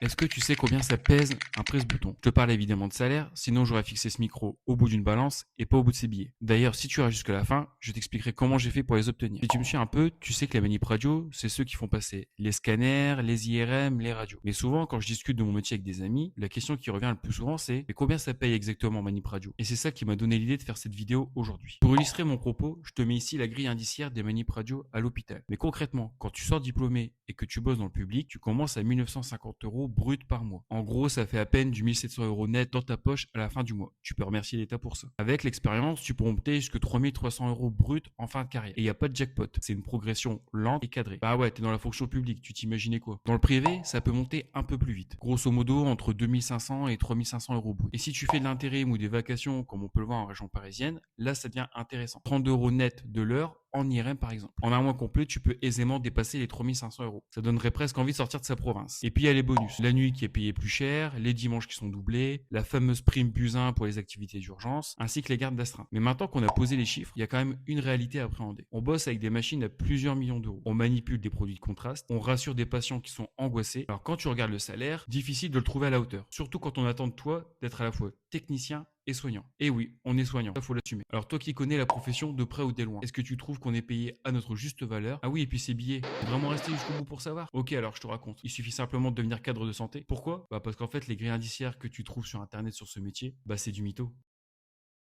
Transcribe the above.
Est-ce que tu sais combien ça pèse un presse-bouton? Je te parle évidemment de salaire, sinon j'aurais fixé ce micro au bout d'une balance et pas au bout de ses billets. D'ailleurs, si tu restes jusqu'à la fin, je t'expliquerai comment j'ai fait pour les obtenir. Si tu me suis un peu, tu sais que les manip radio, c'est ceux qui font passer les scanners, les IRM, les radios. Mais souvent, quand je discute de mon métier avec des amis, la question qui revient le plus souvent, c'est mais combien ça paye exactement manip radio? Et c'est ça qui m'a donné l'idée de faire cette vidéo aujourd'hui. Pour illustrer mon propos, je te mets ici la grille indiciaire des manip radio à l'hôpital. Mais concrètement, quand tu sors diplômé et que tu bosses dans le public, tu commences à 1950 euros brut par mois. En gros, ça fait à peine du 1700 euros net dans ta poche à la fin du mois. Tu peux remercier l'État pour ça. Avec l'expérience, tu peux monter jusqu'à 3300 euros brut en fin de carrière. Et il n'y a pas de jackpot. C'est une progression lente et cadrée. Bah ouais, t'es dans la fonction publique, tu t'imaginais quoi? Dans le privé, ça peut monter un peu plus vite. Grosso modo, entre 2500 et 3500 euros brut. Et si tu fais de l'intérim ou des vacations, comme on peut le voir en région parisienne, là, ça devient intéressant. 32 euros net de l'heure en IRM par exemple. En un mois complet, tu peux aisément dépasser les 3500 euros. Ça donnerait presque envie de sortir de sa province. Et puis il y a les bonus. La nuit qui est payée plus cher, les dimanches qui sont doublés, la fameuse prime Buzyn pour les activités d'urgence, ainsi que les gardes d'astreinte. Mais maintenant qu'on a posé les chiffres, il y a quand même une réalité à appréhender. On bosse avec des machines à plusieurs millions d'euros. On manipule des produits de contraste, on rassure des patients qui sont angoissés. Alors quand tu regardes le salaire, difficile de le trouver à la hauteur. Surtout quand on attend de toi d'être à la fois technicien et soignant. Et oui, on est soignant, ça faut l'assumer. Alors toi qui connais la profession de près ou de loin, est-ce que tu trouves qu'on est payé à notre juste valeur? Ah oui, et puis ces billets, faut vraiment rester jusqu'au bout pour savoir? Ok, alors je te raconte. Il suffit simplement de devenir cadre de santé. Pourquoi? Bah parce qu'en fait, les grilles indiciaires que tu trouves sur internet sur ce métier, bah c'est du mytho.